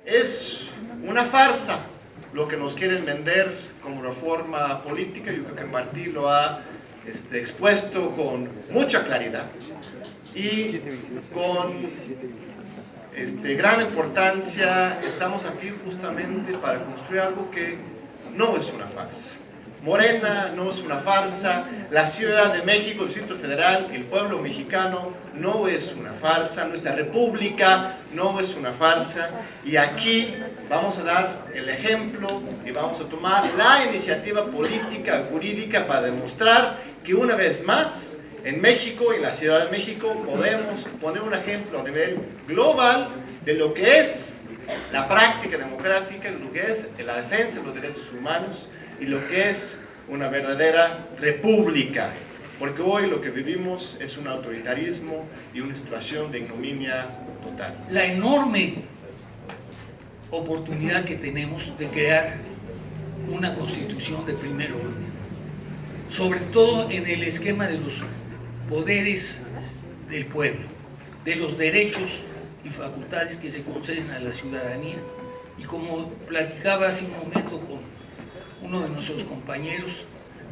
Es una farsa lo que nos quieren vender como reforma política. Yo creo que Martí lo ha expuesto con mucha claridad y con gran importancia. Estamos aquí justamente para construir algo que no es una farsa. Morena no es una farsa, la Ciudad de México, el Distrito Federal, el pueblo mexicano no es una farsa, nuestra república no es una farsa, y aquí vamos a dar el ejemplo y vamos a tomar la iniciativa política, jurídica, para demostrar que una vez más en México y en la Ciudad de México podemos poner un ejemplo a nivel global de lo que es la práctica democrática, lo que es la defensa de los derechos humanos y lo que es una verdadera república, porque hoy lo que vivimos es un autoritarismo y una situación de ignominia total. La enorme oportunidad que tenemos de crear una constitución de primer orden, sobre todo en el esquema de los poderes del pueblo, de los derechos y facultades que se conceden a la ciudadanía, y como platicaba hace un momento con uno de nuestros compañeros,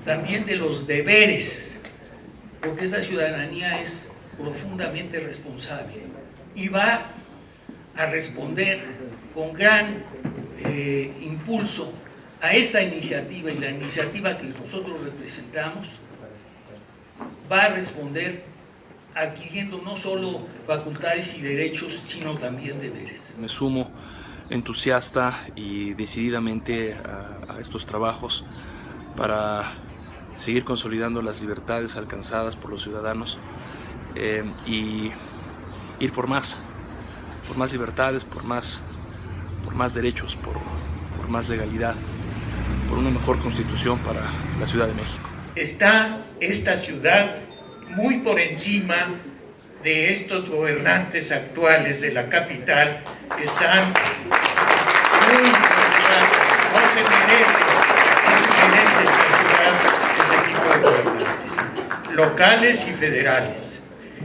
también de los deberes, porque esta ciudadanía es profundamente responsable y va a responder con gran impulso a esta iniciativa, y la iniciativa que nosotros representamos va a responder adquiriendo no solo facultades y derechos, sino también deberes. Me sumo entusiasta y decididamente a estos trabajos para seguir consolidando las libertades alcanzadas por los ciudadanos y ir por más libertades, por más derechos, por más legalidad, por una mejor constitución para la Ciudad de México. Está esta ciudad muy por encima de estos gobernantes actuales de la capital, que están muy preocupados. No se merece esta ciudad ese tipo de gobernantes, locales y federales.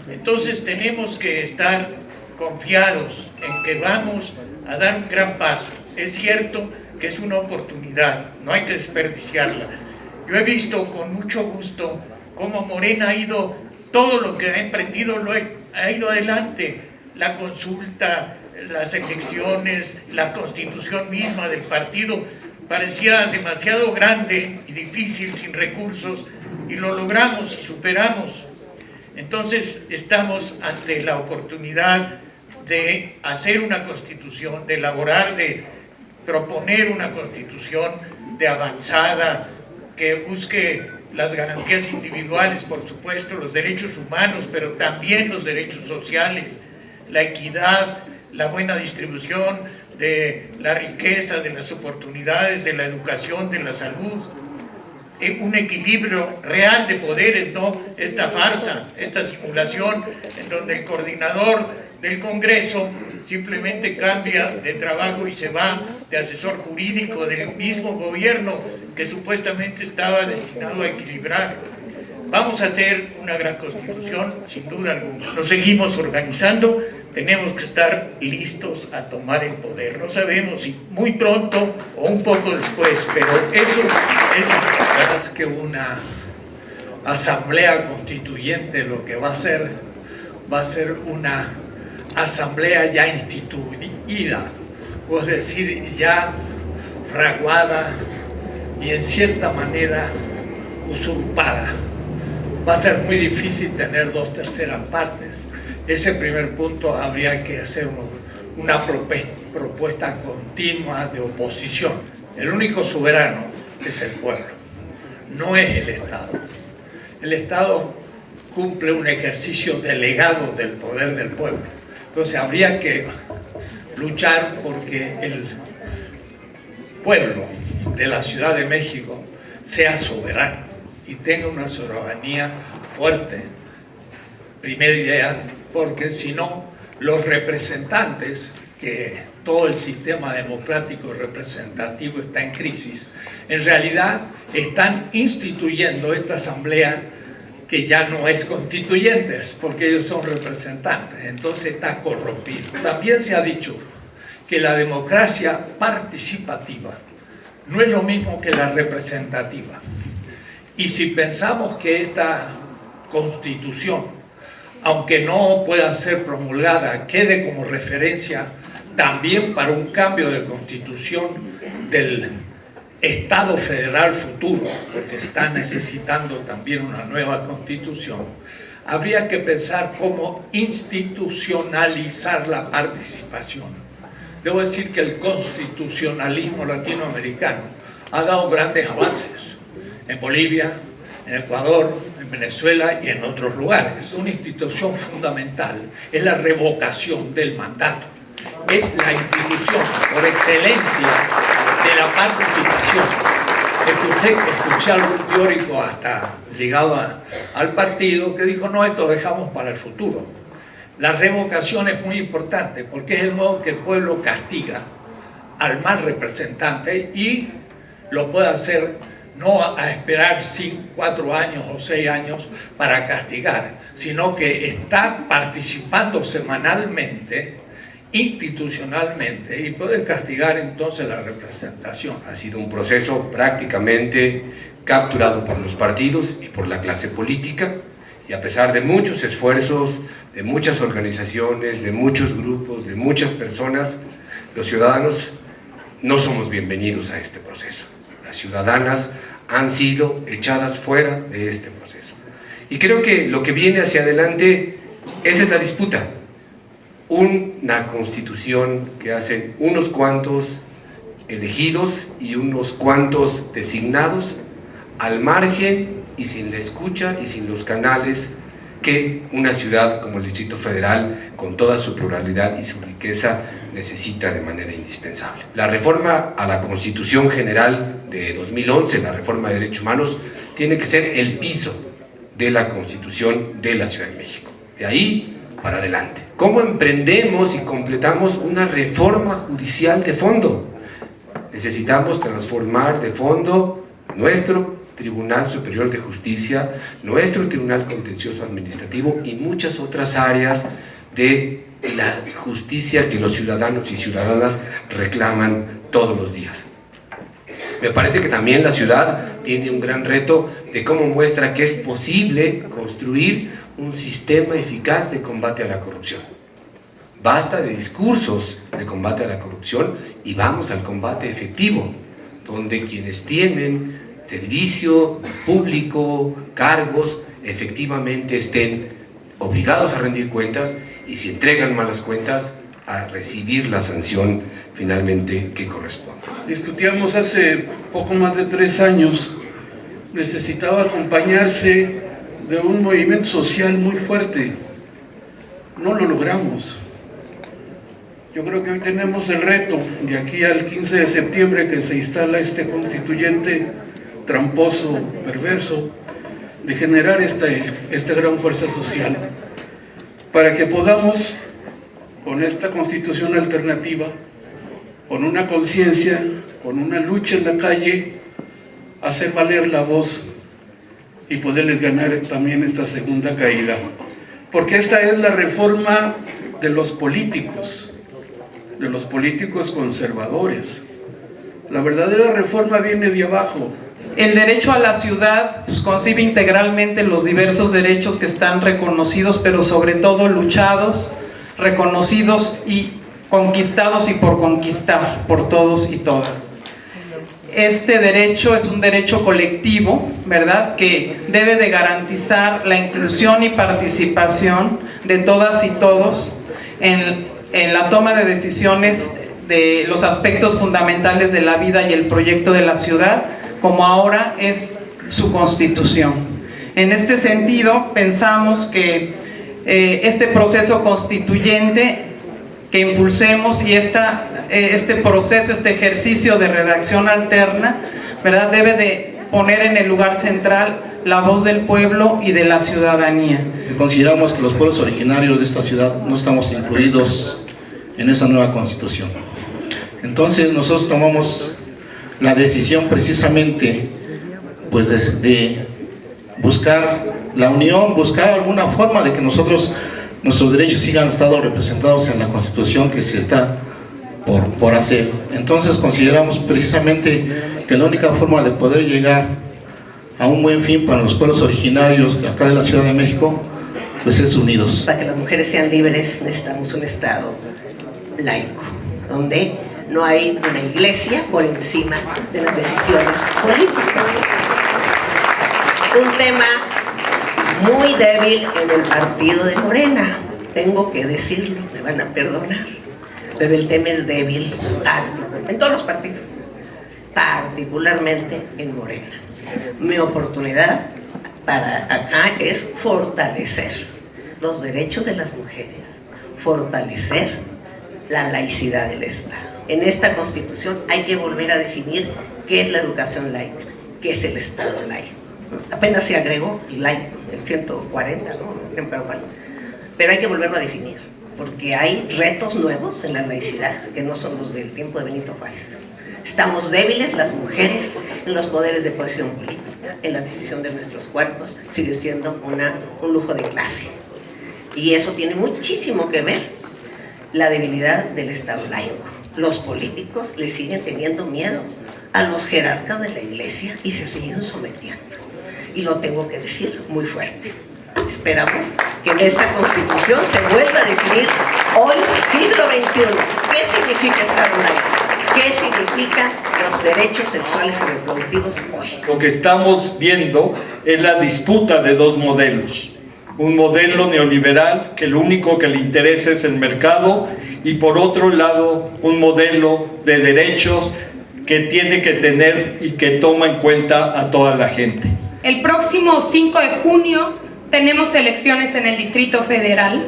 Entonces tenemos que estar confiados en que vamos a dar un gran paso. Es cierto que es una oportunidad, no hay que desperdiciarla. Yo he visto con mucho gusto cómo Morena ha ido, todo lo que ha emprendido ha ido adelante, la consulta, las elecciones, la constitución misma del partido, parecía demasiado grande y difícil, sin recursos, y lo logramos y superamos. Entonces estamos ante la oportunidad de hacer una constitución, de elaborar, de proponer una constitución de avanzada, que busque las garantías individuales, por supuesto, los derechos humanos, pero también los derechos sociales, la equidad, la buena distribución de la riqueza, de las oportunidades, de la educación, de la salud, un equilibrio real de poderes, no esta farsa, esta simulación en donde el coordinador del Congreso simplemente cambia de trabajo y se va de asesor jurídico del mismo gobierno que supuestamente estaba destinado a equilibrar. Vamos a hacer una gran constitución, sin duda alguna. Nos seguimos organizando, tenemos que estar listos a tomar el poder. No sabemos si muy pronto o un poco después, pero eso es más que una asamblea constituyente. Lo que va a ser una asamblea ya instituida, es decir, ya fraguada y en cierta manera usurpada. Va a ser muy difícil tener 2/3 partes. Ese primer punto habría que hacer una propuesta continua de oposición. El único soberano es el pueblo, no es el Estado. El Estado cumple un ejercicio delegado del poder del pueblo. Entonces habría que luchar porque el pueblo de la Ciudad de México sea soberano y tenga una soberanía fuerte. Primera idea, porque si no, los representantes, que todo el sistema democrático representativo está en crisis, en realidad están instituyendo esta asamblea que ya no es constituyentes, porque ellos son representantes, entonces está corrompido. También se ha dicho que la democracia participativa no es lo mismo que la representativa. Y si pensamos que esta Constitución, aunque no pueda ser promulgada, quede como referencia también para un cambio de Constitución del Estado federal futuro, porque está necesitando también una nueva Constitución, habría que pensar cómo institucionalizar la participación. Debo decir que el constitucionalismo latinoamericano ha dado grandes avances en Bolivia, en Ecuador, en Venezuela y en otros lugares. Una institución fundamental es la revocación del mandato. Es la institución por excelencia de la participación. Escuché a algún teórico hasta ligado al partido que dijo, no, esto dejamos para el futuro. La revocación es muy importante porque es el modo que el pueblo castiga al mal representante y lo puede hacer no a esperar 4 años o 6 años para castigar, sino que está participando semanalmente, institucionalmente, y puede castigar entonces la representación. Ha sido un proceso prácticamente capturado por los partidos y por la clase política, y a pesar de muchos esfuerzos, de muchas organizaciones, de muchos grupos, de muchas personas, los ciudadanos no somos bienvenidos a este proceso. Las ciudadanas han sido echadas fuera de este proceso. Y creo que lo que viene hacia adelante, esa es la disputa. Una constitución que hacen unos cuantos elegidos y unos cuantos designados al margen y sin la escucha y sin los canales que una ciudad como el Distrito Federal, con toda su pluralidad y su riqueza, necesita de manera indispensable. La reforma a la Constitución General de 2011, la reforma de Derechos Humanos, tiene que ser el piso de la Constitución de la Ciudad de México. De ahí para adelante. ¿Cómo emprendemos y completamos una reforma judicial de fondo? Necesitamos transformar de fondo nuestro Tribunal Superior de Justicia, nuestro Tribunal Contencioso Administrativo y muchas otras áreas de la justicia que los ciudadanos y ciudadanas reclaman todos los días. Me parece que también la ciudad tiene un gran reto de cómo muestra que es posible construir un sistema eficaz de combate a la corrupción. Basta de discursos de combate a la corrupción y vamos al combate efectivo, donde quienes tienen servicio público, cargos, efectivamente estén obligados a rendir cuentas y si entregan malas cuentas, a recibir la sanción finalmente que corresponde. Discutíamos hace poco más de 3 años, necesitaba acompañarse de un movimiento social muy fuerte. No lo logramos. Yo creo que hoy tenemos el reto, de aquí al 15 de septiembre que se instala este constituyente tramposo, perverso, de generar esta gran fuerza social, para que podamos, con esta constitución alternativa, con una conciencia, con una lucha en la calle, hacer valer la voz y poderles ganar también esta segunda caída. Porque esta es la reforma de los políticos conservadores. La verdadera reforma viene de abajo. El derecho a la ciudad pues, concibe integralmente los diversos derechos que están reconocidos, pero sobre todo luchados, reconocidos y conquistados y por conquistar por todos y todas. Este derecho es un derecho colectivo, ¿verdad?, que debe de garantizar la inclusión y participación de todas y todos en la toma de decisiones de los aspectos fundamentales de la vida y el proyecto de la ciudad, como ahora es su constitución. En este sentido, pensamos que este proceso constituyente que impulsemos y este proceso, este ejercicio de redacción alterna, ¿verdad?, debe de poner en el lugar central la voz del pueblo y de la ciudadanía. Consideramos que los pueblos originarios de esta ciudad no estamos incluidos en esa nueva constitución. Entonces nosotros tomamos la decisión precisamente pues de buscar la unión, buscar alguna forma de que nuestros derechos sigan estando representados en la Constitución que se está por hacer. Entonces consideramos precisamente que la única forma de poder llegar a un buen fin para los pueblos originarios de acá de la Ciudad de México, pues es unidos. Para que las mujeres sean libres necesitamos un Estado laico, donde no hay una iglesia por encima de las decisiones políticas. Un tema muy débil en el partido de Morena, tengo que decirlo, me van a perdonar, pero el tema es débil en todos los partidos, particularmente en Morena. Mi oportunidad para acá es fortalecer los derechos de las mujeres, fortalecer la laicidad del Estado. En esta Constitución hay que volver a definir qué es la educación laica, qué es el Estado laico. Apenas se agregó el laico, el 140, ¿no? Pero hay que volverlo a definir, porque hay retos nuevos en la laicidad que no son los del tiempo de Benito Juárez. Estamos débiles las mujeres en los poderes de posición política, en la decisión de nuestros cuerpos, sigue siendo un lujo de clase. Y eso tiene muchísimo que ver la debilidad del Estado laico. Los políticos le siguen teniendo miedo a los jerarcas de la iglesia y se siguen sometiendo. Y lo tengo que decir muy fuerte. Esperamos que en esta Constitución se vuelva a definir hoy, siglo XXI, qué significa Estado laico, qué significan los derechos sexuales y reproductivos hoy. Lo que estamos viendo es la disputa de dos modelos. Un modelo neoliberal que lo único que le interesa es el mercado, y por otro lado un modelo de derechos que tiene que tener y que toma en cuenta a toda la gente. El próximo 5 de junio tenemos elecciones en el Distrito Federal.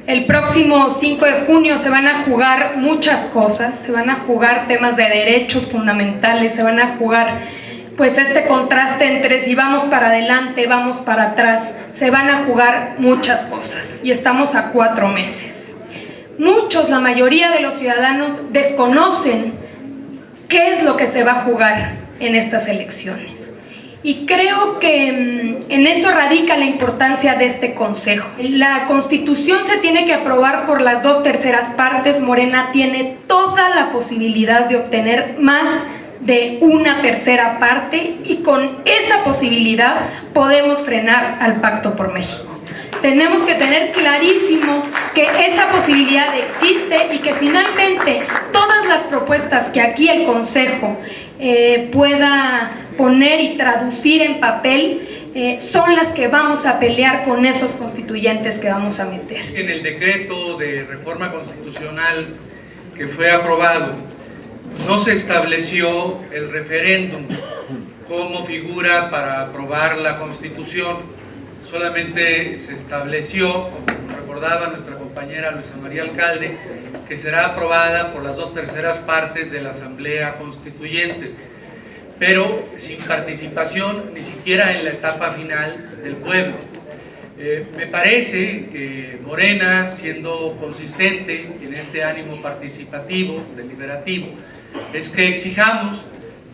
El próximo 5 de junio se van a jugar muchas cosas, se van a jugar temas de derechos fundamentales, se van a jugar pues este contraste entre si vamos para adelante, vamos para atrás, se van a jugar muchas cosas y estamos a 4 meses. Muchos, la mayoría de los ciudadanos desconocen qué es lo que se va a jugar en estas elecciones. Y creo que en eso radica la importancia de este Consejo. La Constitución se tiene que aprobar por las 2/3 partes. Morena tiene toda la posibilidad de obtener más de 1/3 parte y con esa posibilidad podemos frenar al Pacto por México. Tenemos que tener clarísimo que esa posibilidad existe y que finalmente todas las propuestas que aquí el Consejo pueda poner y traducir en papel son las que vamos a pelear con esos constituyentes que vamos a meter. En el decreto de reforma constitucional que fue aprobado, no se estableció el referéndum como figura para aprobar la Constitución. Solamente se estableció, como recordaba nuestra compañera Luisa María Alcalde, que será aprobada por las 2/3 partes de la Asamblea Constituyente, pero sin participación ni siquiera en la etapa final del pueblo. Me parece que Morena, siendo consistente en este ánimo participativo, deliberativo, es que exijamos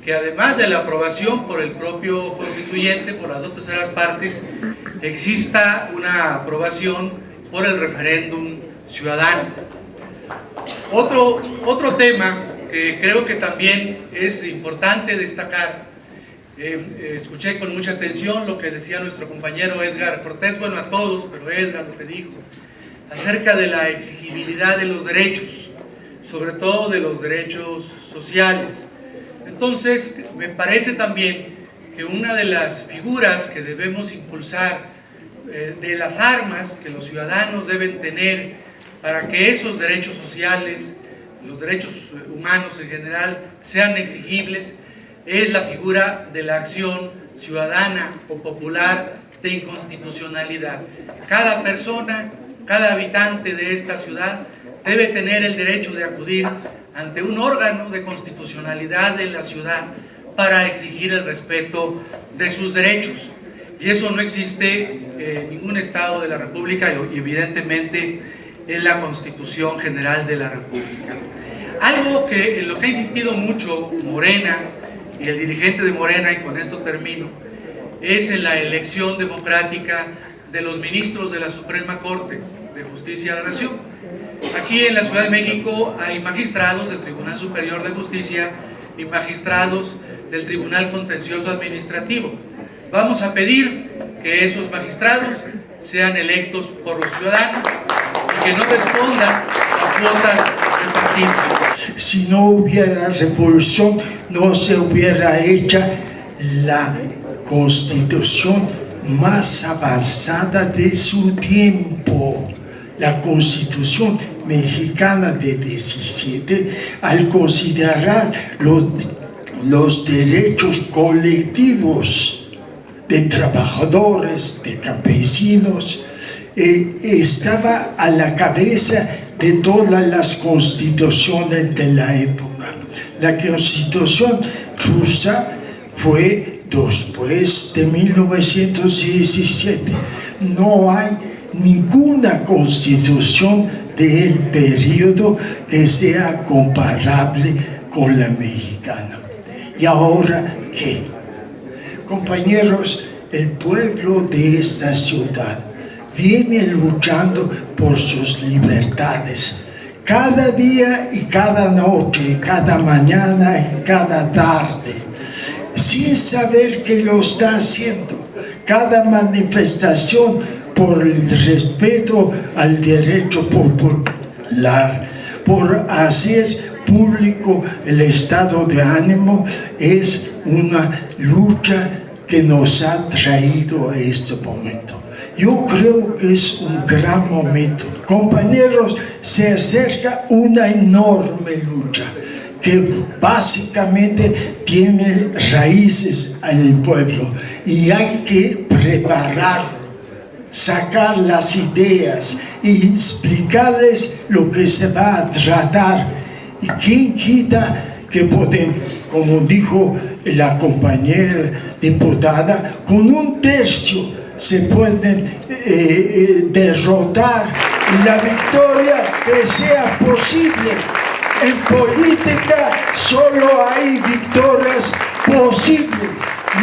que además de la aprobación por el propio constituyente, por las 2/3 partes, exista una aprobación por el referéndum ciudadano. Otro tema que creo que también es importante destacar, escuché con mucha atención lo que decía nuestro compañero Edgar Cortés, bueno, a todos, pero Edgar lo que dijo, acerca de la exigibilidad de los derechos, sobre todo de los derechos sociales. Entonces, me parece también que una de las figuras que debemos impulsar, de las armas que los ciudadanos deben tener para que esos derechos sociales, los derechos humanos en general, sean exigibles, es la figura de la acción ciudadana o popular de inconstitucionalidad. Cada persona, cada habitante de esta ciudad debe tener el derecho de acudir ante un órgano de constitucionalidad de la ciudad para exigir el respeto de sus derechos. Y eso no existe en ningún estado de la República y evidentemente en la Constitución General de la República. Algo en lo que ha insistido mucho Morena y el dirigente de Morena, y con esto termino, es en la elección democrática de los ministros de la Suprema Corte de Justicia de la Nación. Aquí en la Ciudad de México hay magistrados del Tribunal Superior de Justicia y magistrados del Tribunal Contencioso Administrativo. Vamos a pedir que esos magistrados sean electos por los ciudadanos y que no respondan a cuotas de partidos. Si no hubiera revolución, no se hubiera hecho la constitución más avanzada de su tiempo. La Constitución mexicana de 17, al considerar los derechos colectivos de trabajadores, de campesinos, estaba a la cabeza de todas las constituciones de la época. La Constitución rusa fue después de 1917. No hay ninguna constitución del periodo que sea comparable con la mexicana. ¿Y ahora qué? Compañeros, el pueblo de esta ciudad viene luchando por sus libertades. Cada día y cada noche, cada mañana y cada tarde, sin saber que lo está haciendo. Cada manifestación por el respeto al derecho popular, por hacer público el estado de ánimo, es una lucha que nos ha traído a este momento. Yo creo que es un gran momento. Compañeros, se acerca una enorme lucha que básicamente tiene raíces en el pueblo y hay que preparar, sacar las ideas y explicarles lo que se va a tratar. Y quién quita que pueden, como dijo la compañera diputada, con 1/3 se pueden derrotar la victoria que sea posible. En política solo hay victorias posibles,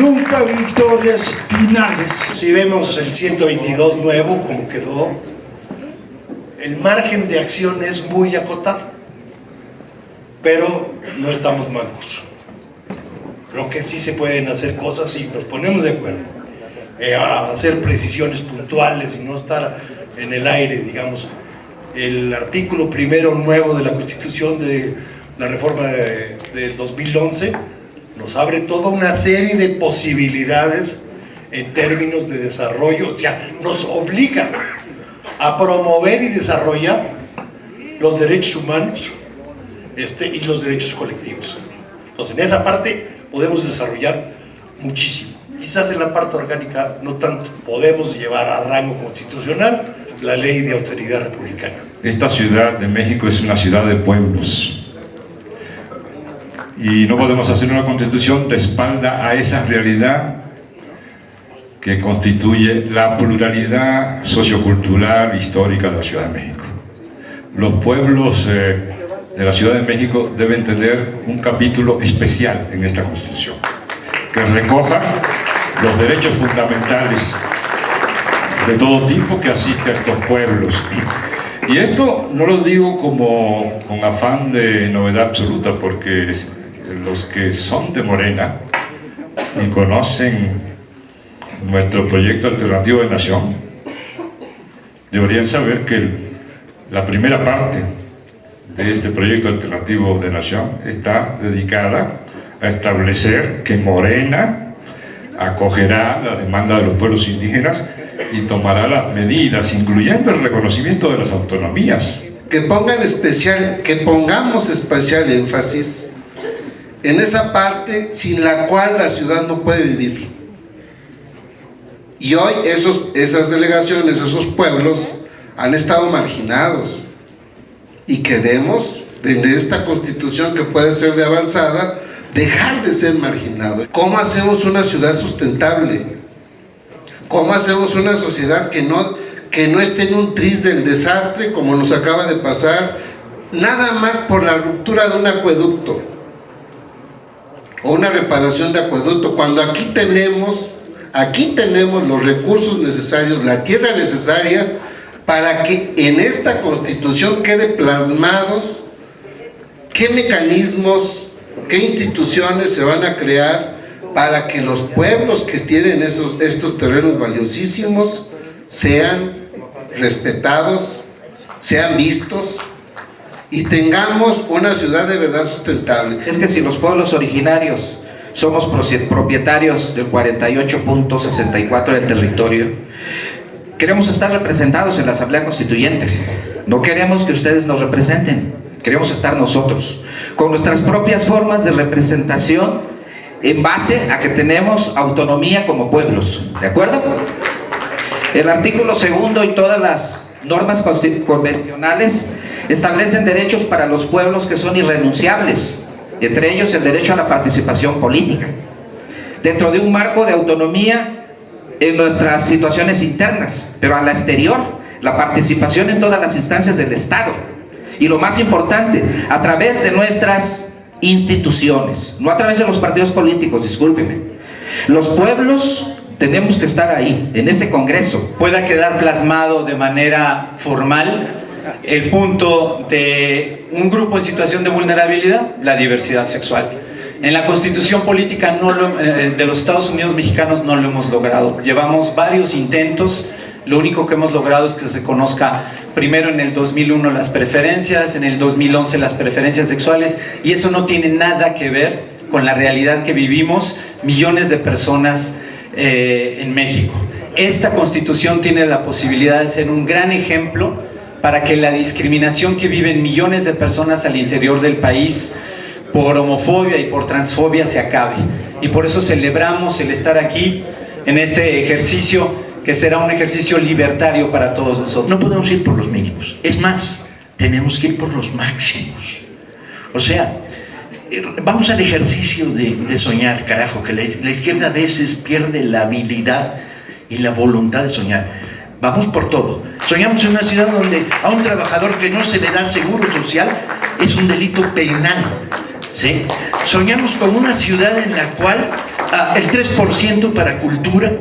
nunca victorias finales. Si vemos el 122 nuevo, como quedó, el margen de acción es muy acotado, pero no estamos mancos. Creo que sí se pueden hacer cosas si nos ponemos de acuerdo, a hacer precisiones puntuales y no estar en el aire, digamos. El artículo primero nuevo de la Constitución de la reforma de 2011 nos abre toda una serie de posibilidades en términos de desarrollo, o sea, nos obliga a promover y desarrollar los derechos humanos y los derechos colectivos. Entonces, en esa parte podemos desarrollar muchísimo. Quizás en la parte orgánica no tanto. Podemos llevar a rango constitucional la ley de austeridad republicana. Esta Ciudad de México es una ciudad de pueblos y no podemos hacer una constitución de espalda a esa realidad que constituye la pluralidad sociocultural histórica de la Ciudad de México. Los pueblos de la Ciudad de México deben tener un capítulo especial en esta constitución que recoja los derechos fundamentales de todo tipo que asiste a estos pueblos. Y esto no lo digo como con afán de novedad absoluta, porque los que son de Morena y conocen nuestro proyecto alternativo de nación deberían saber que la primera parte de este proyecto alternativo de nación está dedicada a establecer que Morena acogerá la demanda de los pueblos indígenas y tomará las medidas, incluyendo el reconocimiento de las autonomías. Que pongamos especial énfasis en esa parte sin la cual la ciudad no puede vivir. Y hoy esas delegaciones, esos pueblos han estado marginados y queremos, en esta constitución que puede ser de avanzada, dejar de ser marginados. ¿Cómo hacemos una ciudad sustentable? ¿Cómo hacemos una sociedad que no esté en un tris del desastre como nos acaba de pasar, nada más por la ruptura de un acueducto o una reparación de acueducto, cuando aquí tenemos los recursos necesarios, la tierra necesaria para que en esta Constitución quede plasmados qué mecanismos, qué instituciones se van a crear para que los pueblos que tienen estos terrenos valiosísimos sean respetados, sean vistos y tengamos una ciudad de verdad sustentable. Es que si los pueblos originarios somos propietarios del 48.64 del territorio, queremos estar representados en la Asamblea Constituyente. No queremos que ustedes nos representen, queremos estar nosotros, con nuestras propias formas de representación en base a que tenemos autonomía como pueblos, ¿de acuerdo? El artículo 2 y todas las normas convencionales establecen derechos para los pueblos que son irrenunciables, entre ellos el derecho a la participación política, dentro de un marco de autonomía en nuestras situaciones internas, pero a la exterior, la participación en todas las instancias del Estado, y lo más importante, a través de nuestras instituciones, no a través de los partidos políticos, discúlpeme. Los pueblos tenemos que estar ahí, en ese Congreso. Pueda quedar plasmado de manera formal el punto de un grupo en situación de vulnerabilidad, la diversidad sexual. En la Constitución Política de los Estados Unidos mexicanos no lo hemos logrado. Llevamos varios intentos, lo único que hemos logrado es que se conozca primero en el 2001 las preferencias, en el 2011 las preferencias sexuales, y eso no tiene nada que ver con la realidad que vivimos millones de personas en México. Esta Constitución tiene la posibilidad de ser un gran ejemplo para que la discriminación que viven millones de personas al interior del país por homofobia y por transfobia se acabe. Y por eso celebramos el estar aquí en este ejercicio, que será un ejercicio libertario para todos nosotros. No podemos ir por los mínimos, es más, tenemos que ir por los máximos. O sea, vamos al ejercicio de soñar, carajo, que la izquierda a veces pierde la habilidad y la voluntad de soñar. Vamos por todo. Soñamos en una ciudad donde a un trabajador que no se le da seguro social es un delito penal, ¿sí? Soñamos con una ciudad en la cual el 3% para cultura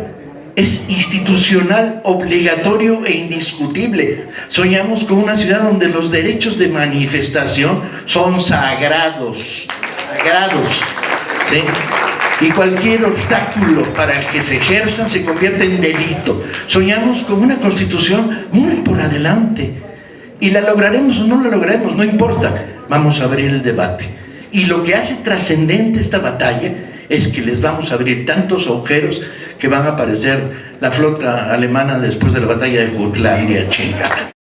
es institucional, obligatorio e indiscutible. Soñamos con una ciudad donde los derechos de manifestación son sagrados, ¿sí? Y cualquier obstáculo para que se ejerzan se convierte en delito. Soñamos con una Constitución muy por adelante. Y la lograremos o no la lograremos, no importa. Vamos a abrir el debate. Y lo que hace trascendente esta batalla es que les vamos a abrir tantos agujeros que van a aparecer la flota alemana después de la batalla de Jutlandia, chinga.